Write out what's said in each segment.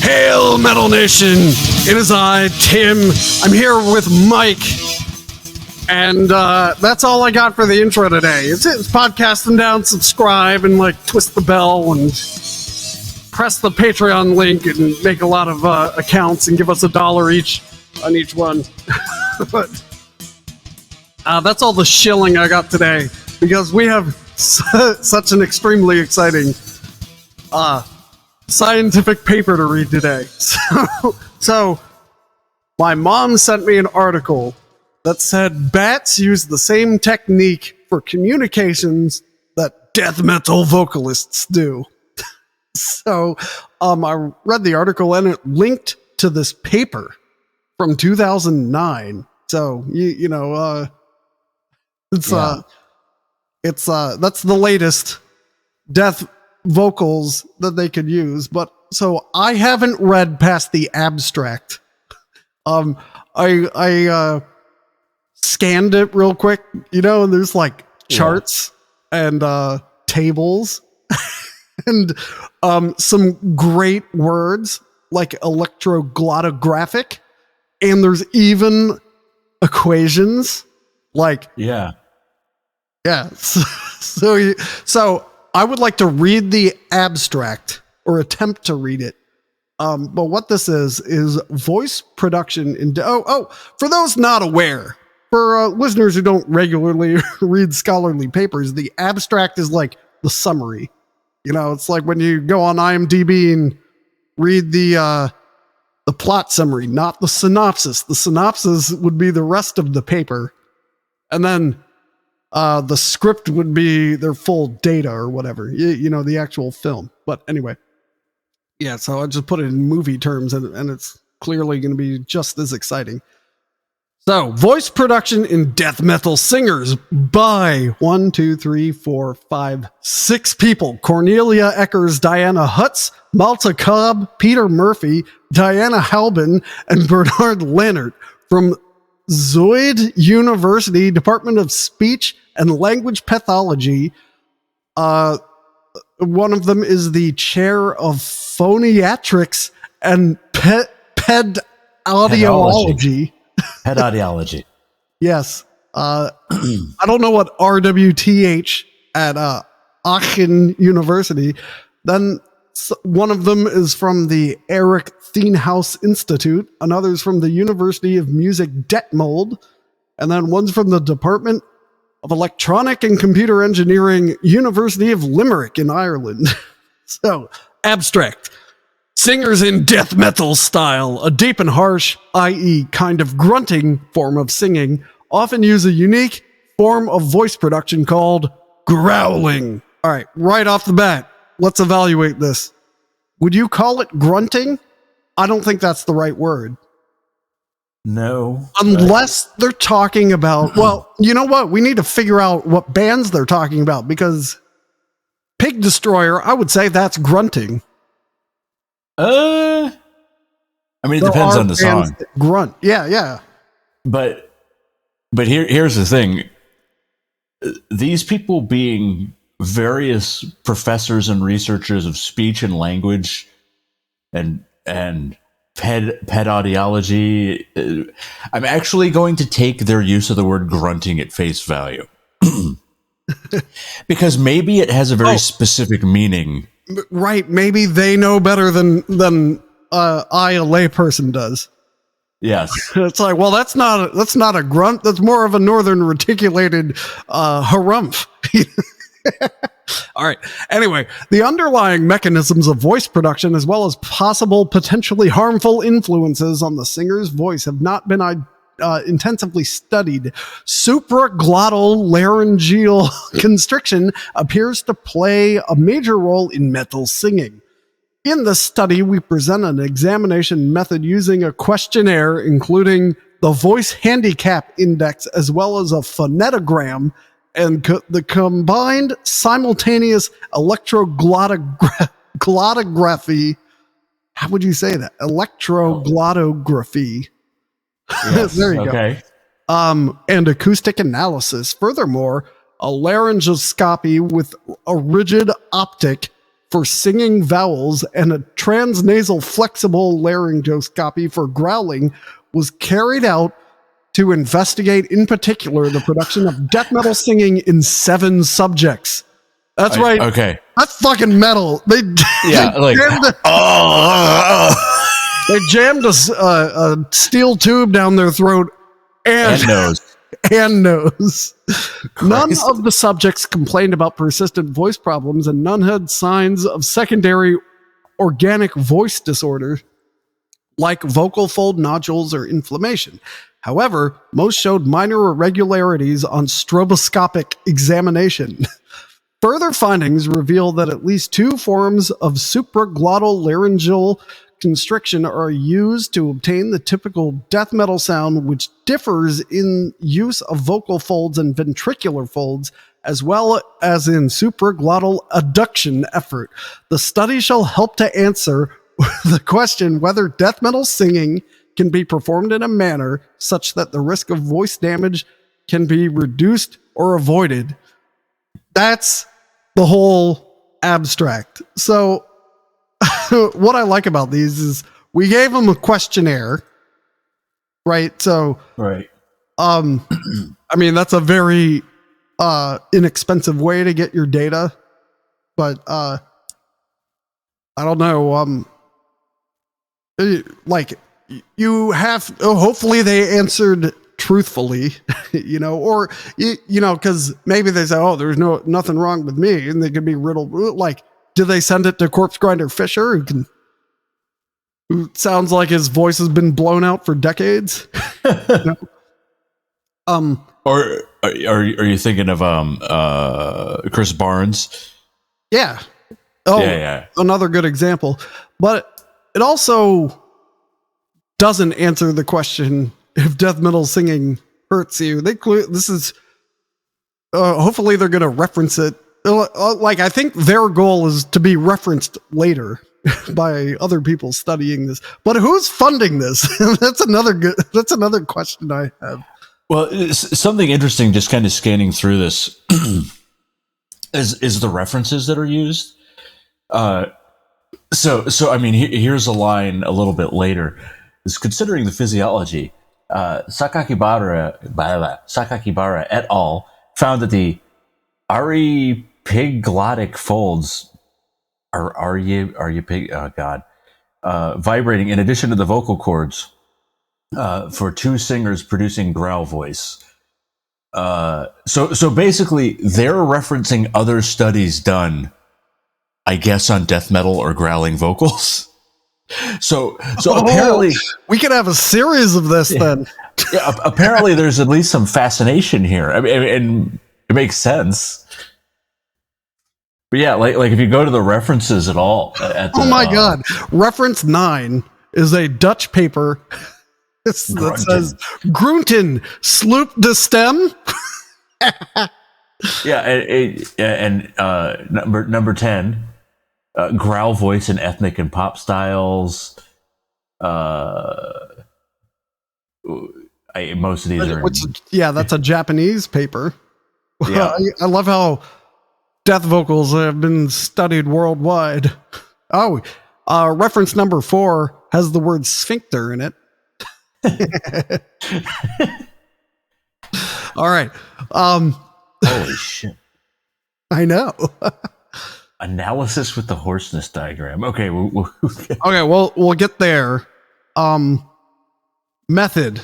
Hail Metal Nation! It is I, Tim. I'm here with Mike. And that's all I got for the intro today. It's podcasting down, subscribe, and twist the bell and press the Patreon link and make a lot of accounts and give us $1 each on each one. But that's all the shilling I got today because we have such an extremely exciting scientific paper to read today. So my mom sent me an article that said bats use the same technique for communications that death metal vocalists do. So I read the article and it linked to this paper from 2009. So it's that's the latest death vocals that they could use. But so I haven't read past the abstract. I scanned it real quick, and there's charts and tables and some great words like electroglottographic, and there's even equations so I would like to read the abstract or attempt to read it. But what this is voice production in for those not aware, for listeners who don't regularly read scholarly papers, the abstract is like the summary. It's like when you go on IMDb and read the plot summary, not the synopsis. The synopsis would be the rest of the paper. And then the script would be their full data or whatever, the actual film. But anyway, yeah, so I just put it in movie terms and it's clearly going to be just as exciting. So, voice production in death metal singers by 6 people. Cornelia Eckers, Diana Hutz, Malta Cobb, Peter Murphy, Diana Halbin, and Bernard Lannert from Zoid University, Department of Speech and Language Pathology. One of them is the chair of phoniatrics and pedaudiology. Pedaudiology. Yes. I don't know what RWTH at Aachen University. Then one of them is from the Erich Steenhaus Institute. Another's from the University of Music Detmold. And then one's from the Department of Electronic and Computer Engineering, University of Limerick in Ireland. So, abstract. Singers in death metal style, a deep and harsh, i.e. kind of grunting form of singing, often use a unique form of voice production called growling. All right, right off the bat, let's evaluate this. Would you call it grunting? I don't think that's the right word. No. Unless they're talking about, well, you know what? We need to figure out what bands they're talking about, because Pig Destroyer, I would say that's grunting. I mean, it depends on the song. Grunt. Yeah. But here's the thing. These people being various professors and researchers of speech and language and pedaudiology, I'm actually going to take their use of the word grunting at face value. Because maybe it has a very specific meaning. Right, maybe they know better than I, a layperson, does. Yes, it's like, well, that's not a grunt. That's more of a northern reticulated harumph. All right. Anyway, the underlying mechanisms of voice production, as well as possible potentially harmful influences on the singer's voice, have not been intensively studied. Supraglottal laryngeal constriction appears to play a major role in metal singing. In this study, we present an examination method using a questionnaire, including the Voice Handicap Index, as well as a phonetogram, and the combined simultaneous electroglottography. How would you say that? Electroglottography. Yes, there you go. And acoustic analysis. Furthermore, a laryngoscopy with a rigid optic for singing vowels and a transnasal flexible laryngoscopy for growling was carried out to investigate, in particular, the production of death metal singing in 7 subjects. That's right. Okay. That's fucking metal. They jammed a steel tube down their throat and nose. And nose. None of the subjects complained about persistent voice problems, and none had signs of secondary organic voice disorder like vocal fold nodules or inflammation. However, most showed minor irregularities on stroboscopic examination. Further findings reveal that at least 2 forms of supraglottal laryngeal constriction are used to obtain the typical death metal sound, which differs in use of vocal folds and ventricular folds, as well as in supraglottal adduction effort. The study shall help to answer the question whether death metal singing can be performed in a manner such that the risk of voice damage can be reduced or avoided. That's the whole abstract. So what I like about these is we gave them a questionnaire, right? So, right. I mean, that's a very inexpensive way to get your data, but I don't know. Like you have, hopefully they answered truthfully, or because maybe they say, oh, there's nothing wrong with me, and they could be riddled. Like, do they send it to Corpse Grinder Fisher, who sounds like his voice has been blown out for decades? Or are you thinking of Chris Barnes? Yeah. Oh, yeah. Another good example. But it also doesn't answer the question if death metal singing hurts you. This is hopefully they're going to reference it. Like, I think their goal is to be referenced later by other people studying this. But who's funding this? That's another question I have. Well, something interesting, just kind of scanning through this, is the references that are used. So I mean, here's a line a little bit later. Is considering the physiology, Sakakibara et al. Found that the aripiglotic folds vibrating in addition to the vocal cords for 2 singers producing growl voice. So basically, they're referencing other studies done, I guess, on death metal or growling vocals. So apparently we could have a series of this then. Yeah, apparently there's at least some fascination here. I mean, and it makes sense. But yeah, like if you go to the references at all, God, reference 9 is a Dutch paper that says Grunten sloop de stem. and number 10. Growl voice in ethnic and pop styles. Most of these are. That's a Japanese paper. Yeah. I love how death vocals have been studied worldwide. Oh, reference number 4 has the word sphincter in it. All right. Holy shit! I know. Analysis with the hoarseness diagram. Okay, we'll get there. Method.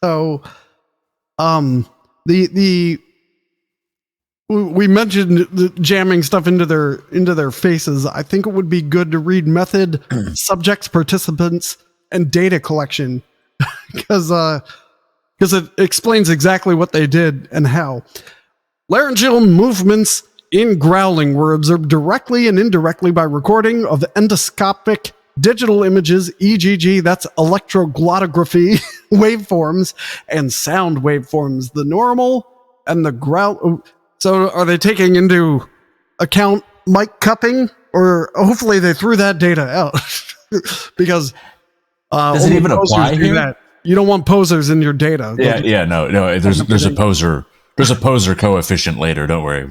So, we mentioned the jamming stuff into their faces. I think it would be good to read method, subjects, participants, and data collection, because it explains exactly what they did and how. Laryngeal movements in growling were observed directly and indirectly by recording of endoscopic digital images, EGG, that's electroglottography, waveforms, and sound waveforms. The normal and the growl. So are they taking into account mic cupping? Or hopefully they threw that data out. Because does it even apply here? That. You don't want posers in your data. No. There's a poser. There's a poser coefficient later. Don't worry.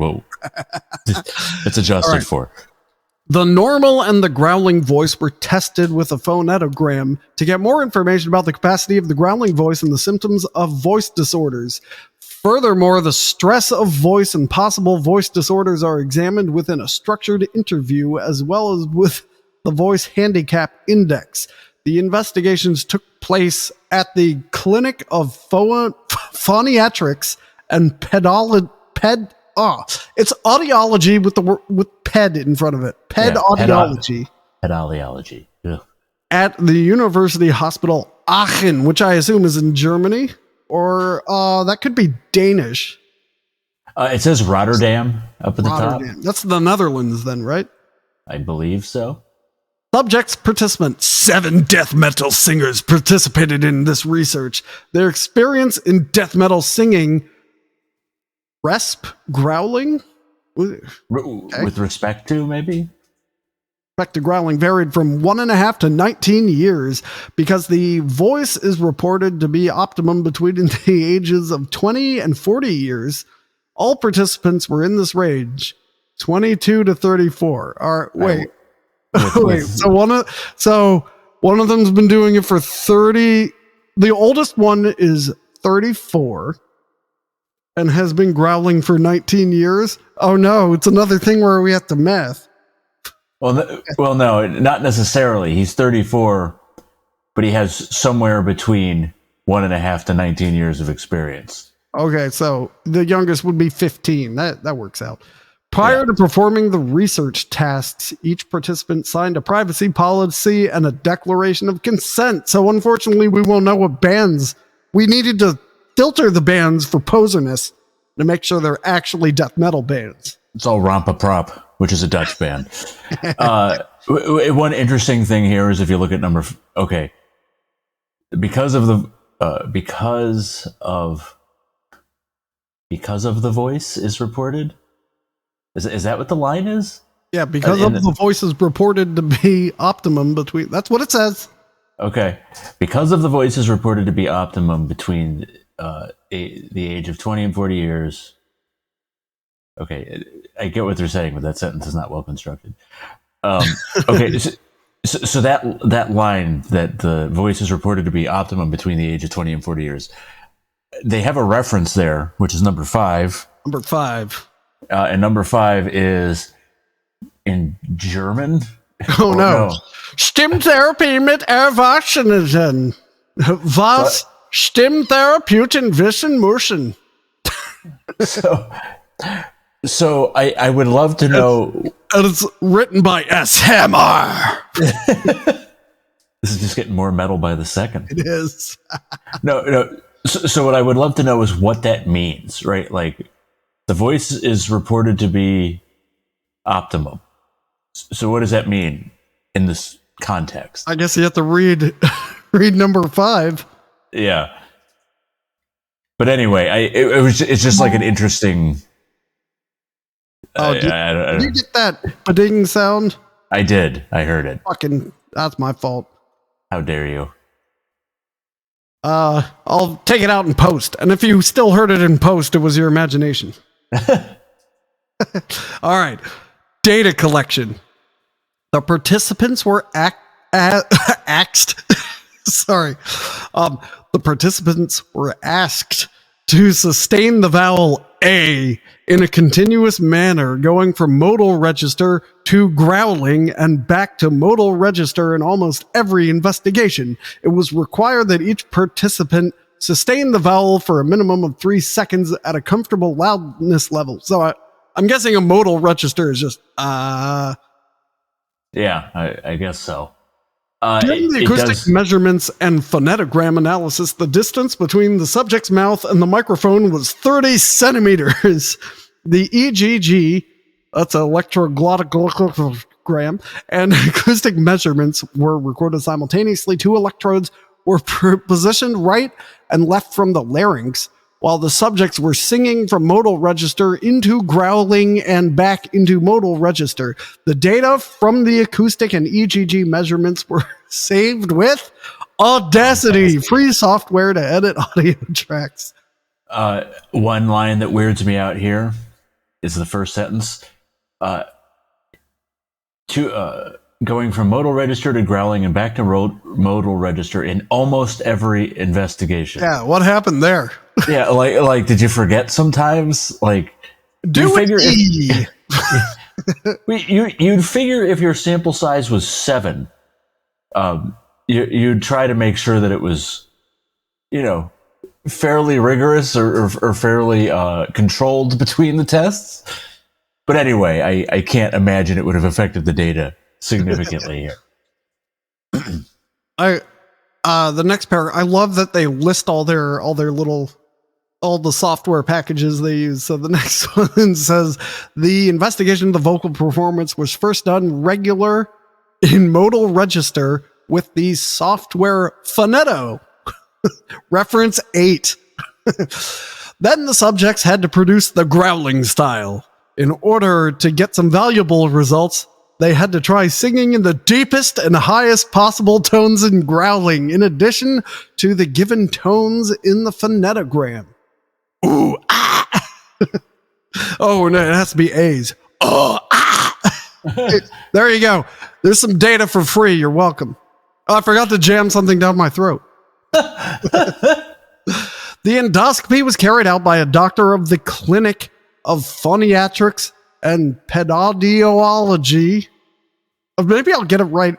It's adjusted for. The normal and the growling voice were tested with a phonetogram to get more information about the capacity of the growling voice and the symptoms of voice disorders. Furthermore, the stress of voice and possible voice disorders are examined within a structured interview as well as with the Voice Handicap Index. The investigations took place at the Clinic of Phoniatrics and it's audiology with ped in front of it. Audiology. Pedology. Ugh. At the University Hospital Aachen, which I assume is in Germany, or that could be Danish. It says Rotterdam up at the top. That's the Netherlands then, right? I believe so. Subjects, participants, 7 death metal singers participated in this research. Their experience in death metal singing, growling? With respect to, maybe? Respect to growling varied from 1.5 to 19 years because the voice is reported to be optimum between the ages of 20 and 40 years. All participants were in this range, 22 to 34. All right, wait. Wait, so one of them's been doing it for 30. The oldest one is 34 and has been growling for 19 years. Oh no, it's another thing where we have to math. Well, no, not necessarily. He's 34, but he has somewhere between 1.5 to 19 years of experience. Okay, so the youngest would be 15. That works out. Prior to performing the research tasks, each participant signed a privacy policy and a declaration of consent. So unfortunately, we won't know what bands. We needed to filter the bands for poserness to make sure they're actually death metal bands. It's all Rampa Prop, which is a Dutch band. One interesting thing here is if you look at because of the voice is reported. Is that what the line is? Yeah, because of the voice is reported to be optimum between. That's what it says. Okay, because of the voice is reported to be optimum between the age of 20 and 40 years. Okay, I get what they're saying, but that sentence is not well constructed. Okay, so that line that the voice is reported to be optimum between the age of 20 and 40 years, they have a reference there, which is number 5. Number 5. And number 5 is in German. Oh no. Stimmtherapie mit Erwachsenen. Was Stimmtherapeuten wissen müssen. So I would love to know. And it's written by S. Hammer. This is just getting more metal by the second. It is. No. So what I would love to know is what that means, right? Like, the voice is reported to be optimum. So what does that mean in this context? I guess you have to read number 5. Yeah. But anyway, it's just like an interesting. Did you get that ba-ding sound? I did. I heard it. Fucking, that's my fault. How dare you? I'll take it out in post. And if you still heard it in post, it was your imagination. All right. Data collection. The participants were asked. Sorry. The participants were asked to sustain the vowel A in a continuous manner, going from modal register to growling and back to modal register in almost every investigation. It was required that each participant sustain the vowel for a minimum of 3 seconds at a comfortable loudness level. So I'm guessing a modal register is just Yeah, I guess so. During the acoustic measurements and phonetogram analysis, the distance between the subject's mouth and the microphone was 30 centimeters. The EGG, that's electroglottogram, and acoustic measurements were recorded simultaneously. 2 electrodes were positioned right and left from the larynx, while the subjects were singing from modal register into growling and back into modal register. The data from the acoustic and EGG measurements were saved with Audacity, free software to edit audio tracks. One line that weirds me out here is the first sentence. Going from modal register to growling and back to modal register in almost every investigation. Yeah, what happened there? Yeah, like did you forget sometimes? Like, Do it. You'd figure if your sample size was 7, you'd try to make sure that it was, fairly rigorous or fairly controlled between the tests. But anyway, I can't imagine it would have affected the data significantly here. The next paragraph, I love that they list all the software packages they use. So the next one says the investigation of the vocal performance was first done regular in modal register with the software Phoneto. Reference 8. Then the subjects had to produce the growling style. In order to get some valuable results, they had to try singing in the deepest and highest possible tones in growling, in addition to the given tones in the phonetogram. Ooh, ah. Oh, no, it has to be A's. Oh, ah. There you go. There's some data for free. You're welcome. Oh, I forgot to jam something down my throat. The endoscopy was carried out by a doctor of the Clinic of Phoniatrics and Pedaudiology. Maybe I'll get it right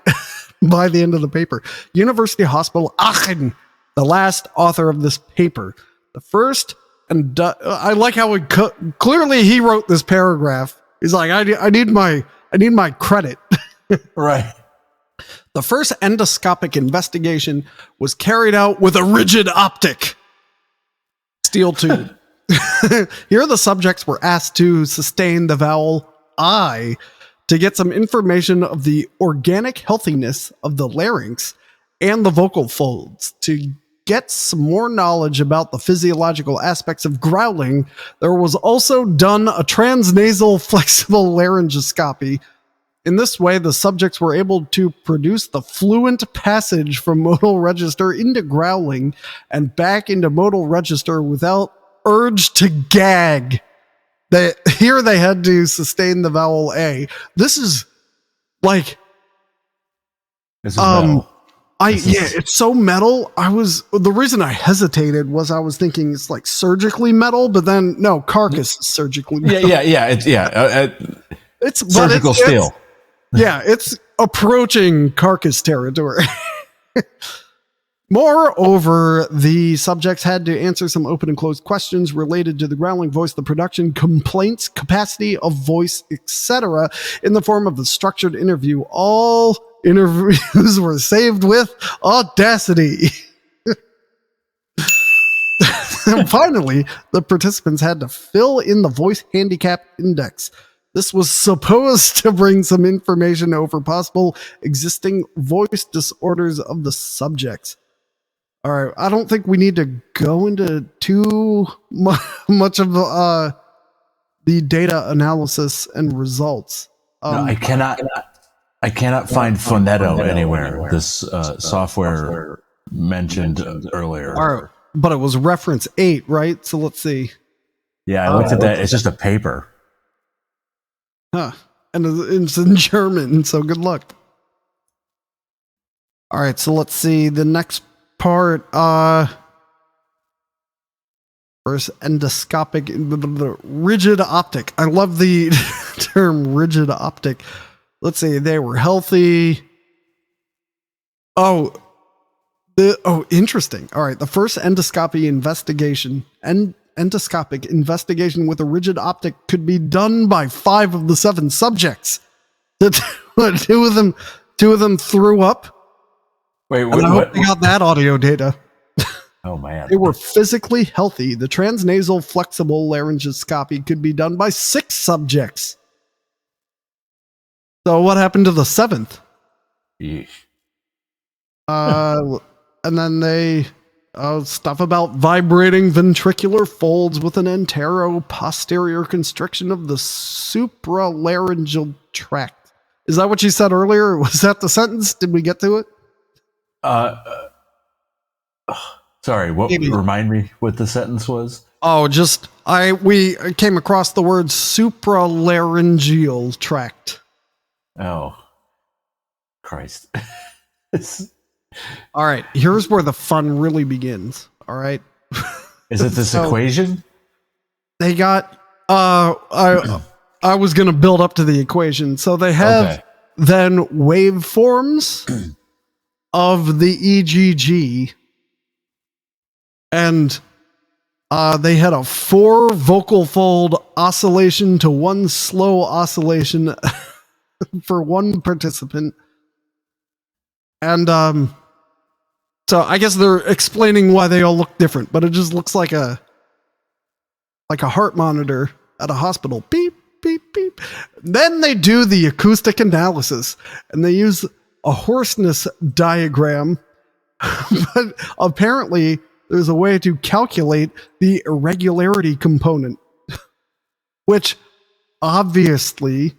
by the end of the paper. University Hospital Aachen, the last author of this paper. The first, and I like how clearly he wrote this paragraph. He's like, I need my credit. Right. The first endoscopic investigation was carried out with a rigid optic steel tube. Here the subjects were asked to sustain the vowel I to get some information of the organic healthiness of the larynx and the vocal folds. To get some more knowledge about the physiological aspects of growling, there was also done a transnasal flexible laryngoscopy. In this way, the subjects were able to produce the fluent passage from modal register into growling and back into modal register without urge to gag. Here they had to sustain the vowel A. This is like, metal. It's so metal. The reason I hesitated was I was thinking it's like surgically metal, but then no, carcass is surgically metal. It's surgical steel. It's approaching carcass territory. Moreover, the subjects had to answer some open and closed questions related to the growling voice, the production, complaints, capacity of voice, etc., in the form of a structured interview. All interviews were saved with Audacity. And finally, the participants had to fill in the voice handicap index. This was supposed to bring some information over possible existing voice disorders of the subjects. All right, I don't think we need to go into too much of the data analysis and results. No, I cannot find Phoneto anywhere. This software mentioned earlier. All right, but it was reference 8, right? So let's see. Yeah, I looked at that. It's just a paper. Huh. And it's in German, so good luck. All right, so let's see the next part. First, endoscopic, the rigid optic. I love the term rigid optic. Let's see, they were healthy. Interesting. All right, the first endoscopic investigation with a rigid optic could be done by 5 of the 7 subjects. Two of them threw up. Wait, I hope they got that audio data. Oh man, they were physically healthy. The transnasal flexible laryngoscopy could be done by 6 subjects. So what happened to the 7th? Yeesh. And then they stuff about vibrating ventricular folds with an antero-posterior constriction of the supralaryngeal tract. Is that what you said earlier? Was that the sentence? Did we get to it? Sorry, remind me what the sentence was? Oh, we came across the word supralaryngeal tract. Oh, Christ. All right, here's where the fun really begins. All right. Is it this equation? They got I was going to build up to the equation. So they have then waveforms of the EGG, and they had a 4 vocal fold oscillation to 1 slow oscillation for one participant. And so I guess they're explaining why they all look different, but it just looks like a heart monitor at a hospital. Beep, beep, beep. Then they do the acoustic analysis, and they use a hoarseness diagram. But apparently there's a way to calculate the irregularity component, which obviously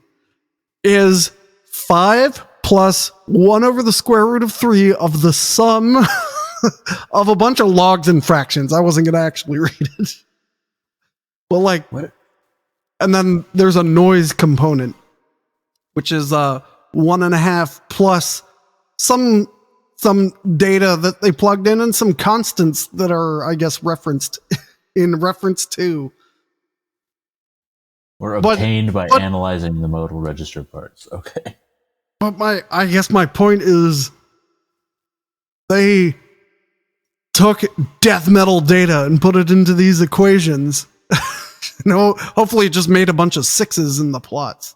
is 5 plus 1 over the square root of 3 of the sum of a bunch of logs and fractions. I wasn't going to actually read it. Well, what? And then there's a noise component, which is 1.5 plus some data that they plugged in and some constants that are, I guess, referenced in reference to. Or obtained by analyzing the modal register parts. Okay. But I guess my point is they took death metal data and put it into these equations. Hopefully it just made a bunch of 6s in the plots.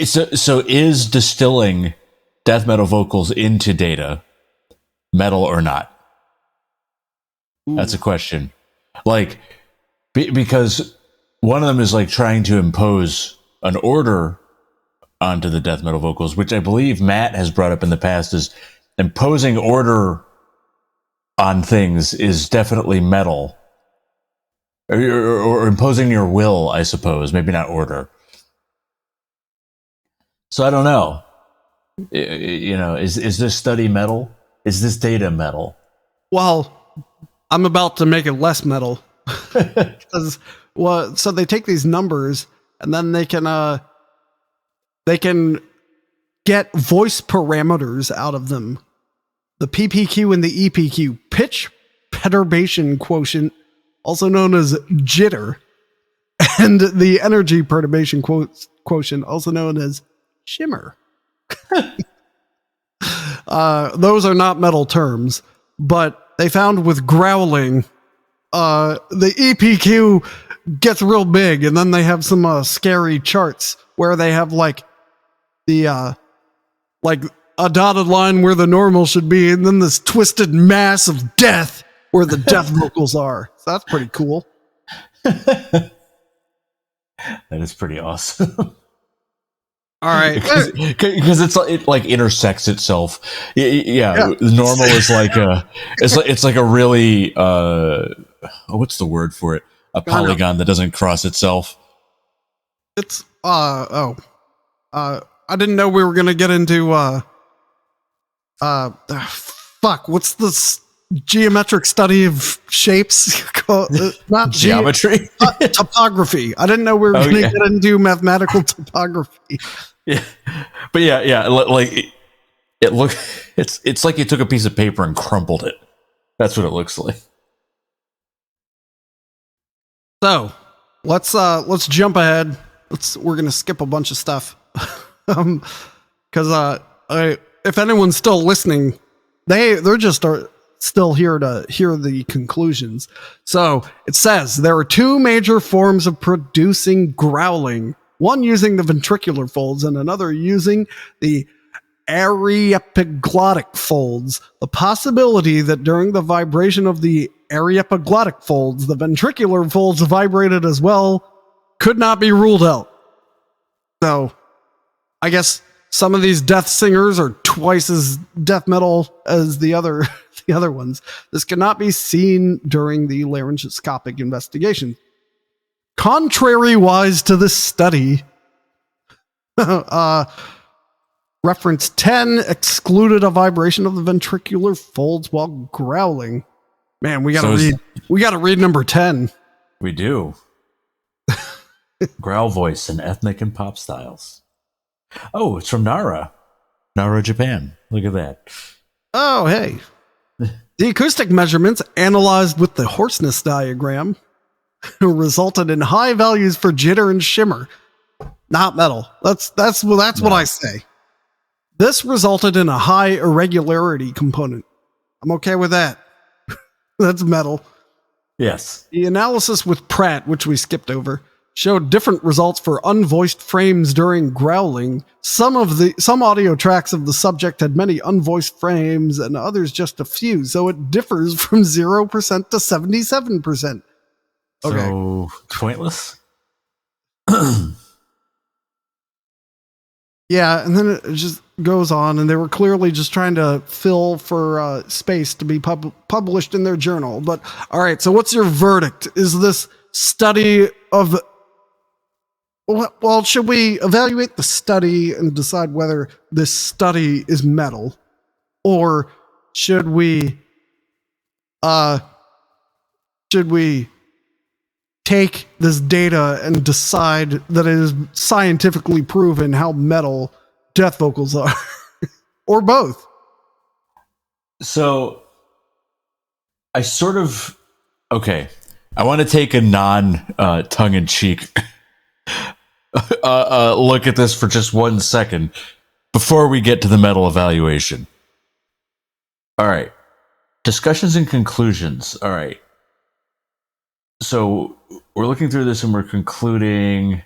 So is distilling death metal vocals into data metal or not? Ooh. That's a question. Because one of them is trying to impose an order onto the death metal vocals, which I believe Matt has brought up in the past, is imposing order on things is definitely metal. Or imposing your will, I suppose. Maybe not order. So I don't know. Is this study metal? Is this data metal? Well, I'm about to make it less metal. So they take these numbers and then they can get voice parameters out of them. The PPQ and the EPQ, pitch perturbation quotient, also known as jitter, and the energy perturbation quotient, also known as shimmer. Those are not metal terms, but they found with growling, the EPQ gets real big, and then they have some scary charts where they have a dotted line where the normal should be, and then this twisted mass of death where the death vocals are. So that's pretty cool. That is pretty awesome. All right, because it intersects itself. Yeah. Normal is it's like a really what's the word for it? A polygon that doesn't cross itself. It's I didn't know we were gonna get into what's this geometric study of shapes called? Not geometry. Topography. I didn't know we were gonna get into mathematical topography. Yeah, but it's like you took a piece of paper and crumpled it. That's what it looks like. So let's jump ahead. We're gonna skip a bunch of stuff, because if anyone's still listening, they're just still here to hear the conclusions. So it says there are 2 major forms of producing growling. One using the ventricular folds and another using the aryepiglottic folds. The possibility that during the vibration of the aryepiglottic folds, the ventricular folds vibrated as well could not be ruled out. So I guess some of these death singers are twice as death metal as the other ones. This cannot be seen during the laryngoscopic investigation. Contrary-wise to this study, reference 10 excluded a vibration of the ventricular folds while growling. Man, we gotta read number 10. We do. Growl voice in ethnic and pop styles. Oh, it's from Nara, Japan. Look at that. Oh, hey. The acoustic measurements analyzed with the hoarseness diagram resulted in high values for jitter and shimmer. Not metal. That's what I say. This resulted in a high irregularity component. I'm okay with that. That's metal. Yes. The analysis with Pratt, which we skipped over, showed different results for unvoiced frames during growling. Some audio tracks of the subject had many unvoiced frames and others just a few, so it differs from 0% to 77%. Okay. So pointless? Yeah, and then it just goes on, and they were clearly just trying to fill for space to be published in their journal. But all right, so what's your verdict? Is this study of... Well, should we evaluate the study and decide whether this study is metal, or should we take this data and decide that it is scientifically proven how metal death vocals are, or both? So, I sort of okay. I want to take a tongue-in-cheek look at this for just 1 second before we get to the metal evaluation. All right. Discussions and conclusions. All right. So we're looking through this and we're concluding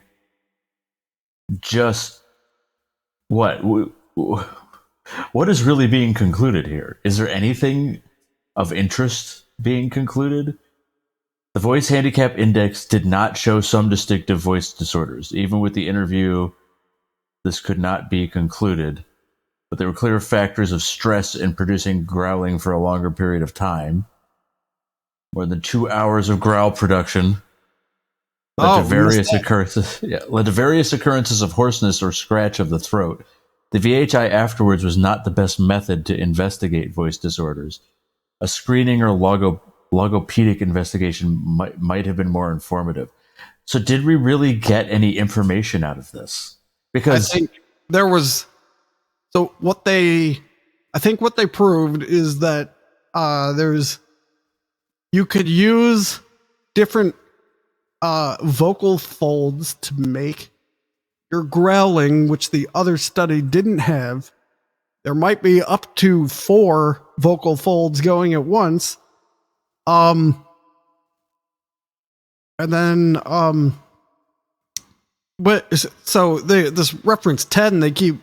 just what is really being concluded here? Is there anything of interest being concluded? The voice handicap index did not show some distinctive voice disorders. Even with the interview, this could not be concluded. But there were clear factors of stress in producing growling for a longer period of time. More than 2 hours of growl production led to various occurrences of hoarseness or scratch of the throat. The VHI afterwards was not the best method to investigate voice disorders. A screening or logopedic investigation might have been more informative. So did we really get any information out of this? Because I think there was... So what they proved is that you could use different vocal folds to make your growling, which the other study didn't have. There might be up to 4 vocal folds going at once. And then, this reference 10, they keep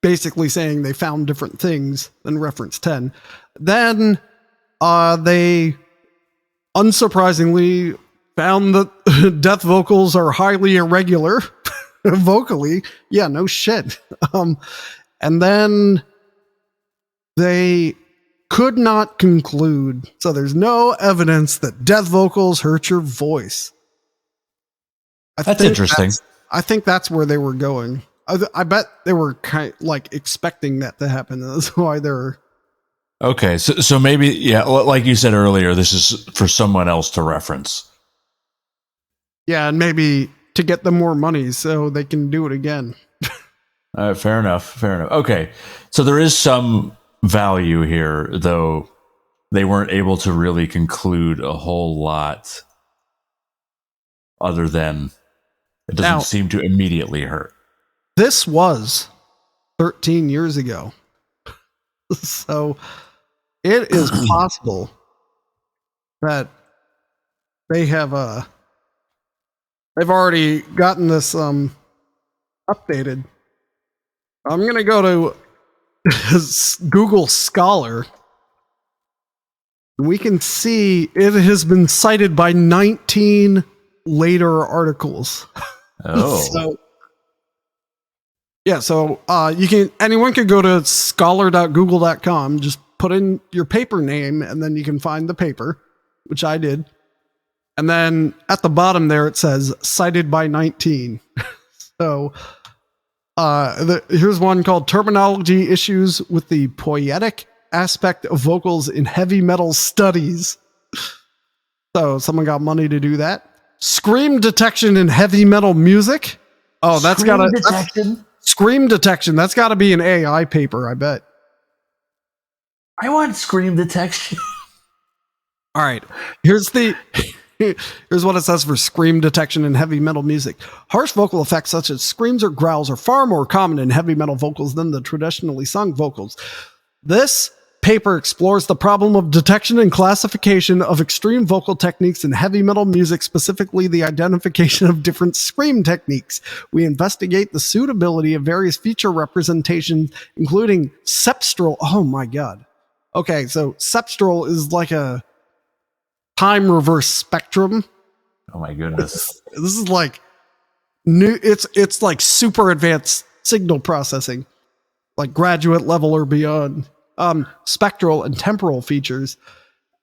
basically saying they found different things than reference 10. Then, they unsurprisingly found that death vocals are highly irregular vocally. Yeah, no shit. And then they could not conclude. So there's no evidence that death vocals hurt your voice. That's interesting. I think that's where they were going. I bet they were kind of like expecting that to happen. That's why they're... Okay, so maybe, yeah, like you said earlier, this is for someone else to reference. Yeah, and maybe to get them more money so they can do it again. Fair enough. Okay, so there is some value here, though they weren't able to really conclude a whole lot other than it doesn't seem to immediately hurt. This was 13 years ago. So it is possible that they have they've already gotten this updated. I'm going to go to Google Scholar. We can see it has been cited by 19 later articles. Oh. Anyone can go to scholar.google.com, just put in your paper name, and then you can find the paper, which I did. And then at the bottom there, it says cited by 19. So here's one called Terminology Issues with the Poietic Aspect of Vocals in Heavy Metal Studies. So someone got money to do that. Scream detection in heavy metal music. Oh, that's got detection. Scream detection. That's got to be an AI paper, I bet. I want scream detection. All right. Here's what it says for scream detection in heavy metal music. Harsh vocal effects such as screams or growls are far more common in heavy metal vocals than the traditionally sung vocals. This paper explores the problem of detection and classification of extreme vocal techniques in heavy metal music, specifically the identification of different scream techniques. We investigate the suitability of various feature representations, including sepstral. Oh my God. Okay, so sepstral is like a time reverse spectrum. Oh my goodness. This is like new. It's like super advanced signal processing, like graduate level or beyond. Spectral and temporal features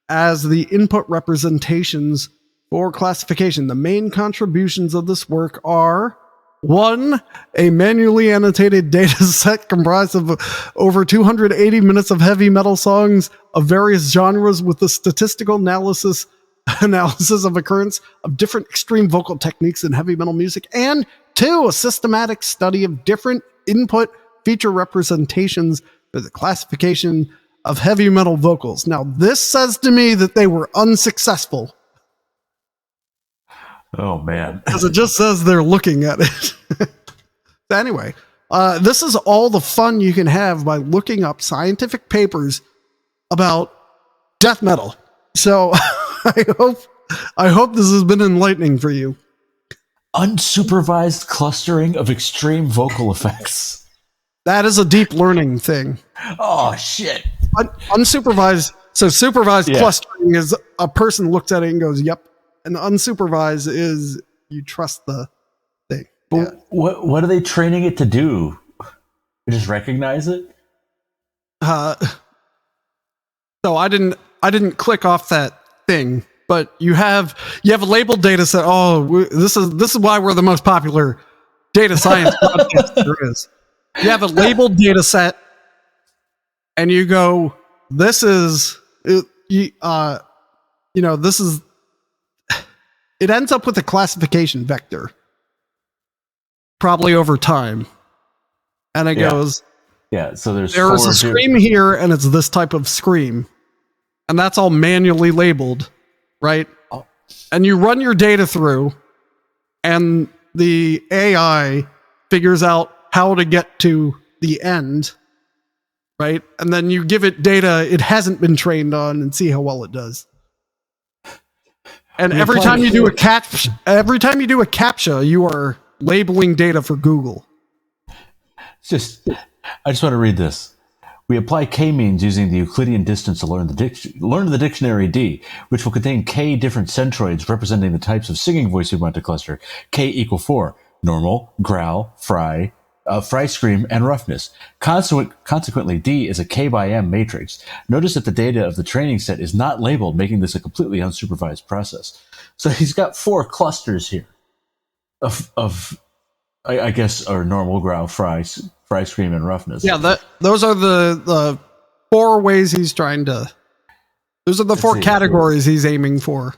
as the input representations for classification. The main contributions of this work are: 1, a manually annotated data set comprised of over 280 minutes of heavy metal songs of various genres with the statistical analysis of occurrence of different extreme vocal techniques in heavy metal music, and 2, a systematic study of different input feature representations for the classification of heavy metal vocals. Now, this says to me that they were unsuccessful. Oh, man. Because it just says they're looking at it. Anyway, this is all the fun you can have by looking up scientific papers about death metal. So I hope this has been enlightening for you. Unsupervised clustering of extreme vocal effects. That is a deep learning thing. Oh, shit. Unsupervised. So supervised clustering is a person looks at it and goes, yep. And unsupervised is you trust the thing. Yeah. What are they training it to do? Just recognize it? So I didn't click off that thing, but you have a labeled data set. Oh, this is why we're the most popular data science podcast there is. You have a labeled data set, and you go, this is this is. It ends up with a classification vector, probably over time, and it goes. Yeah. So there's a scream here, and it's this type of scream, and that's all manually labeled, right? Oh. And you run your data through, and the AI figures out how to get to the end, right? And then you give it data it hasn't been trained on and see how well it does. And every time you do a CAPTCHA, you are labeling data for Google. I just want to read this. We apply k-means using the Euclidean distance to learn the dictionary D, which will contain k different centroids representing the types of singing voice we want to cluster. K = 4: normal, growl, fry scream, and roughness. Consequently, D is a K by M matrix. Notice that the data of the training set is not labeled, making this a completely unsupervised process. So he's got 4 clusters here of I guess, are normal, growl, fry, scream, and roughness. Yeah, those are the 4 ways he's trying to. Those are the 4 categories he's aiming for.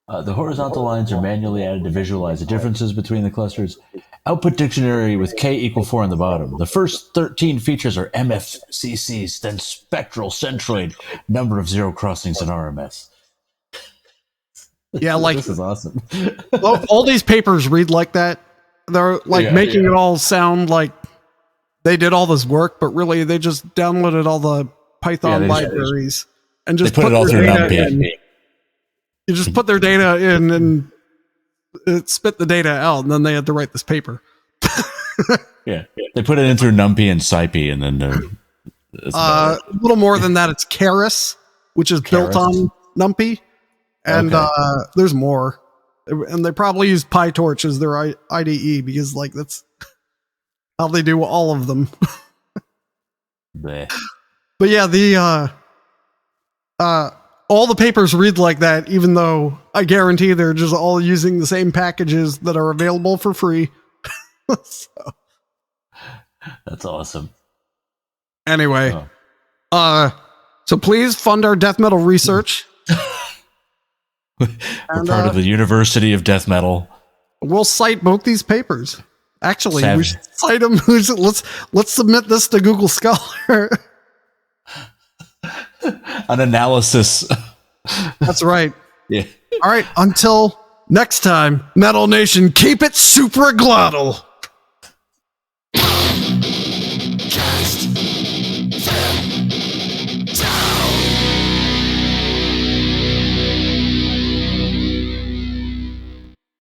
The horizontal lines are manually added to visualize the differences between the clusters. Output dictionary with K = 4 on the bottom. The first 13 features are MFCCs, then spectral, centroid, number of zero crossings, and RMS. Yeah, like this is awesome. all these papers read like that. They're making it all sound like they did all this work, but really they just downloaded all the Python libraries and just put it all through data in. You just put their data in and it spit the data out, and then they had to write this paper. They put it in through NumPy and SciPy, and then a little more than that. It's Keras, which is built on NumPy, and there's more. And they probably use PyTorch as their IDE because, like, that's how they do all of them. But yeah, all the papers read like that, even though I guarantee they're just all using the same packages that are available for free. So. That's awesome. Anyway, so please fund our death metal research. We're part of the University of Death Metal. We'll cite both these papers. Actually, Seven. we should cite them. Let's submit this to Google Scholar. An analysis. That's right. Yeah. All right. Until next time, Metal Nation, keep it super glottal.